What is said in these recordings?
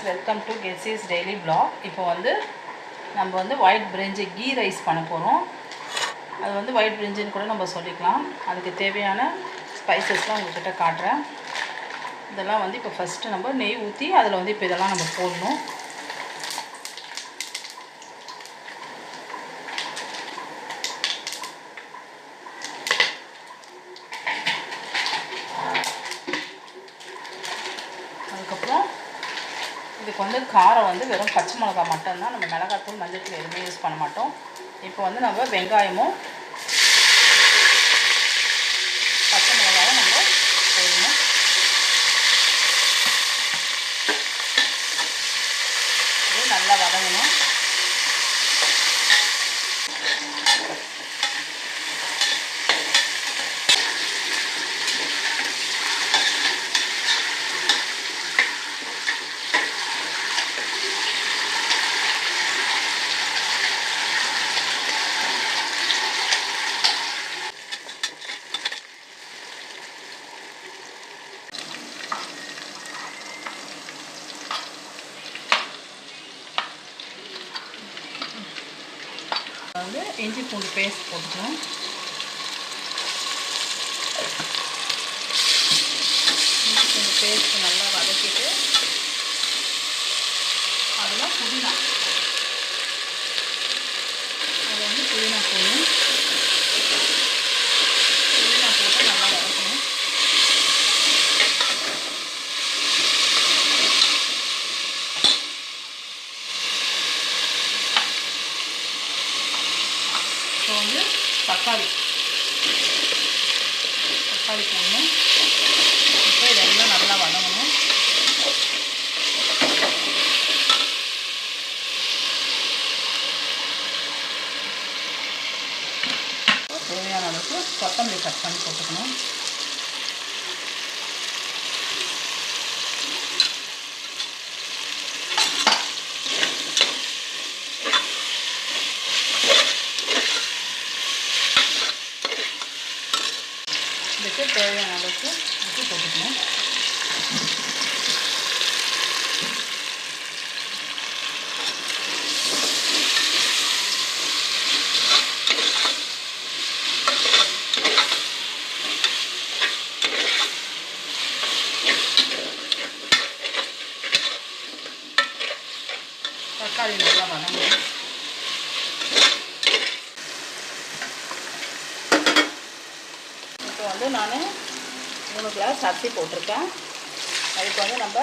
Welcome to கெட்ஸிஸ் daily vlog. இப்போ வந்து நம்ம வந்து ஒயிட் பிரிஞ்சி கீ ரைஸ் பண்ண போகிறோம். அது வந்து ஒயிட் பிரிஞ்சின்னு கூட நம்ம சொல்லிக்கலாம். அதுக்கு தேவையான ஸ்பைசஸ்லாம் உங்கள்கிட்ட காட்டுறேன். இதெல்லாம் வந்து இப்போ ஃபஸ்ட்டு நம்ம நெய் ஊற்றி அதில் வந்து இப்போ இதெல்லாம் நம்ம போடணும். அதுக்கப்புறம் இதுக்கு வந்து காரம் வந்து வெறும் பச்சை மிளகா மட்டும்தான், நம்ம மிளகாத்தூள் மஞ்சள் எதுவுமே யூஸ் பண்ண மாட்டோம். இப்போ வந்து நம்ம வெங்காயமும் பச்சை மிளகாவும் நம்ம போடணும். இது நல்லா வதங்கணும். வந்து இஞ்சி பூண்டு பேஸ்ட் போட்டுக்கணும். இஞ்சி பூண்டு பேஸ்ட் நல்லா வதக்கிட்டு அதில் புதினா, அது வந்து புதினா போடணும். புதினா போட்டு நல்லா வதக்கணும். இப்போ வந்து தக்காளி போடணும். இப்போ இதெல்லாம் நல்லா வதங்கணும். தேவையான அளவுக்கு கொத்தமல்லி கட் பண்ணி போட்டுக்கணும். இதுக்கு தேவையான அளவுக்கு உப்பு போட்டுக்கணும். தக்காளி நல்லா வதங்கணும். இப்போ வந்து நான் 3 கிளாஸ் அரிசி போட்டிருக்கேன். அதுக்கு வந்து நம்ம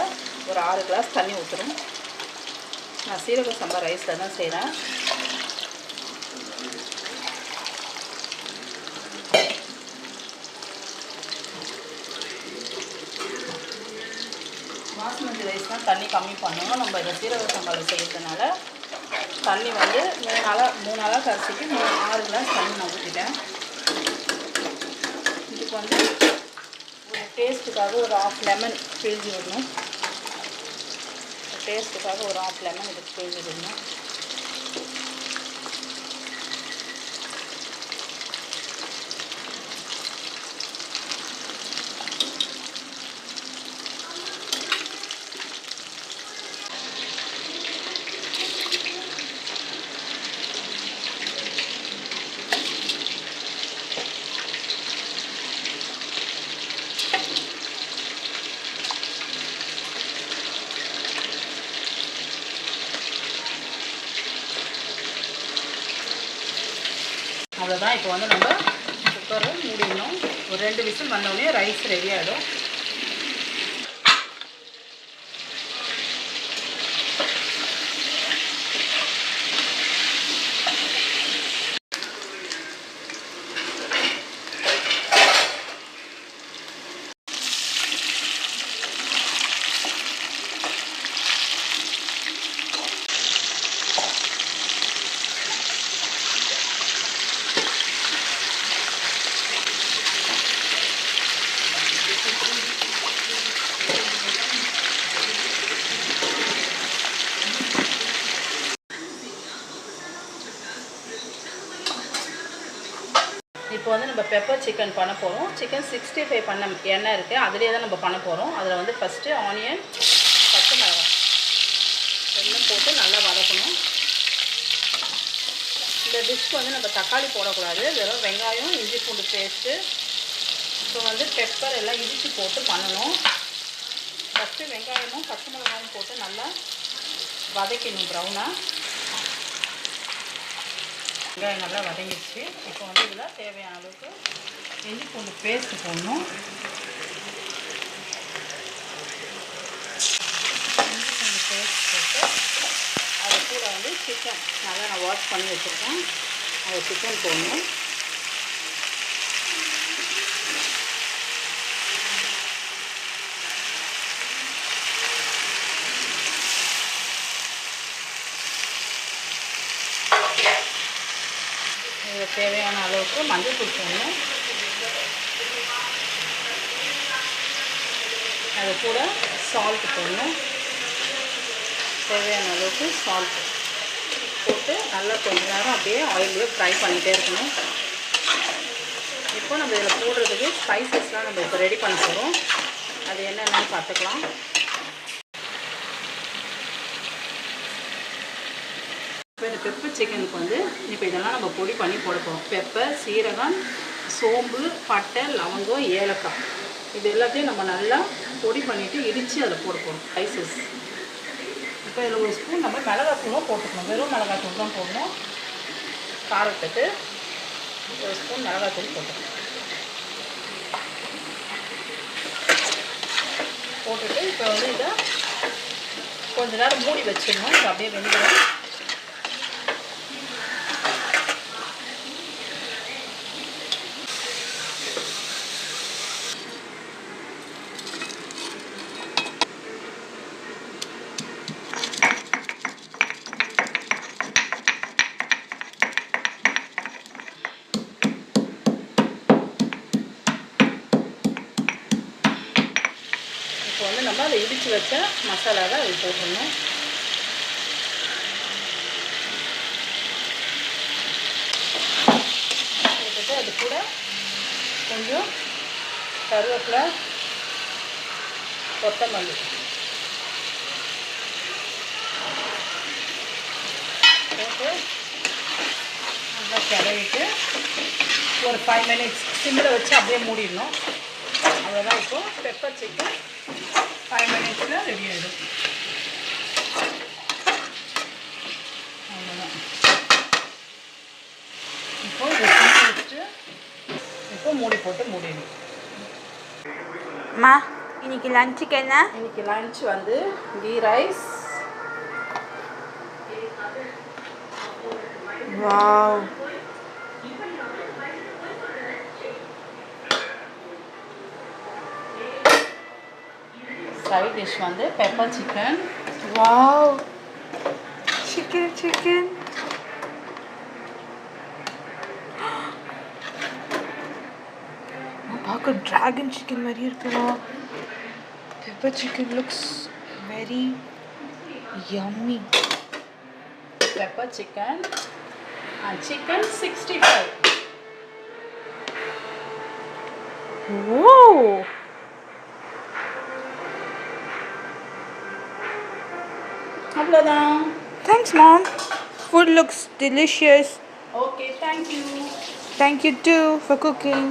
ஒரு 6 கிளாஸ் தண்ணி ஊற்றணும். நான் சீரக சம்பா ரைஸில் தான் செய்கிறேன். பாஸ்மதி ரைஸ் தான் தண்ணி கம்மி பண்ணணும். நம்ம இதை சீரக சம்பாவில் செய்கிறதுனால தண்ணி வந்து 3 அளவுக்கு அரிசிக்கு 6 கிளாஸ் தண்ணி நான் ஊற்றிட்டேன். இதுக்கு வந்து ஒரு டேஸ்ட்டுக்காக ஒரு 1/2 லெமன் பிழிஞ்சு விடணும். டேஸ்ட்டுக்காக ஒரு 1/2 லெமன் இதுக்கு பிழிஞ்சு விடணும். அவ்வளோதான். இப்போ வந்து நம்ம குக்கரை மூடிடணும். ஒரு 2 விசில் வந்தோடனே ரைஸ் ரெடி ஆகிடும். இப்போ வந்து நம்ம பெப்பர் சிக்கன் பண்ண போகிறோம். சிக்கன் 65 பண்ண எண்ணெய் இருக்குது, அதிலே தான் நம்ம பண்ண போகிறோம். அதில் வந்து ஃபஸ்ட்டு ஆனியன், பச்சை மிளகாய் இன்னும் போட்டு நல்லா வதக்கணும். இந்த டிஷ்க்கு வந்து நம்ம தக்காளி போடக்கூடாது, வெறும் வெங்காயம், இஞ்சி பூண்டு பேஸ்ட்டு, இப்போ வந்து பெப்பர் எல்லாம் இடித்து போட்டு பண்ணணும். ஃபஸ்ட்டு வெங்காயமும் பச்சை மிளகாயும் போட்டு நல்லா வதக்கணும் ப்ரௌனாக. வெங்காயம் நல்லா வதங்கிடுச்சு. இப்போ வந்து இதில் தேவையான அளவுக்கு இஞ்சி பூண்டு பேஸ்ட்டு போடணும். இஞ்சி பூண்டு பேஸ்ட் போட்டு அது கூட வந்து சிக்கன் நல்லா நான் வாஷ் பண்ணி வச்சுருக்கேன், அது சிக்கன் போடணும். இதுக்கு தேவையான அளவுக்கு மஞ்சள் தூள் போடணும். அது கூட சால்ட் போடணும், தேவையான அளவுக்கு சால்ட் போட்டு நல்லா கொஞ்ச நேரம் அப்படியே ஆயிலே ஃப்ரை பண்ணிகிட்டே இருக்கணும். இப்போ நம்ம இதில் போடுறதுக்கு ஸ்பைசஸ்லாம் நம்ம இப்போ ரெடி பண்ண போகிறோம். அது என்னென்னு பார்த்துக்கலாம். இப்போ இந்த பெப்பர் சிக்கனுக்கு வந்து இப்போ இதெல்லாம் நம்ம பொடி பண்ணி போட போகிறோம். பெப்பர், சீரகம், சோம்பு, பட்டை, லவங்கம், ஏலக்காய், இது எல்லாத்தையும் நம்ம நல்லா பொடி பண்ணிவிட்டு இடித்து அதில் போட போகிறோம் ஸ்பைசஸ். இப்போ இதில் ஒரு ஸ்பூன் நம்ம மிளகாத்தூளும் போட்டுக்கணும். வெறும் மிளகாத்தூள் தான் போடணும். காரத்துக்கு ஒரு ஸ்பூன் மிளகாத்தூள் போட்டுக்கணும். போட்டுட்டு இப்போ வந்து இதை கொஞ்ச நேரம் மூடி வச்சிடணும். இப்போ அப்படியே வெந்துடும். இப்போ வந்து நம்ம அதை இடித்து வச்ச மசாலாவை அது போட்டுடணும். போட்டுட்டு அது கூட கொஞ்சம் கருவேப்பிலை, கொத்தமல்லி போட்டு நல்லா கிளறிட்டு ஒரு 5 மினிட்ஸ் சிம்மில் வச்சு அப்படியே மூடிடணும். அவ்வளோதான். இப்போது பெப்பர் சிக்கன் 5 மினிட்ஸில் ரெடி ஆகிடும். அவ்வளோதான். இப்போது இதை சிம்மி வச்சுட்டு இப்போ மூடி போட்டு மூடிடணும். அம்மா, இன்னைக்கு லஞ்சுக்கு என்ன? இன்னைக்கு லஞ்ச் வந்து ghee rice. Wow, side dish வந்து பெப்பர் சிக்கன். Wow, chicken. பார்க்க டிராகன் சிக்கன் மாதிரி இருக்குதா? Pepper chicken looks very yummy. Pepper chicken and chicken 65. Whoa. அவ்வளோதான். Thanks, Mom. Food looks delicious. Okay, thank you. Thank you too for cooking.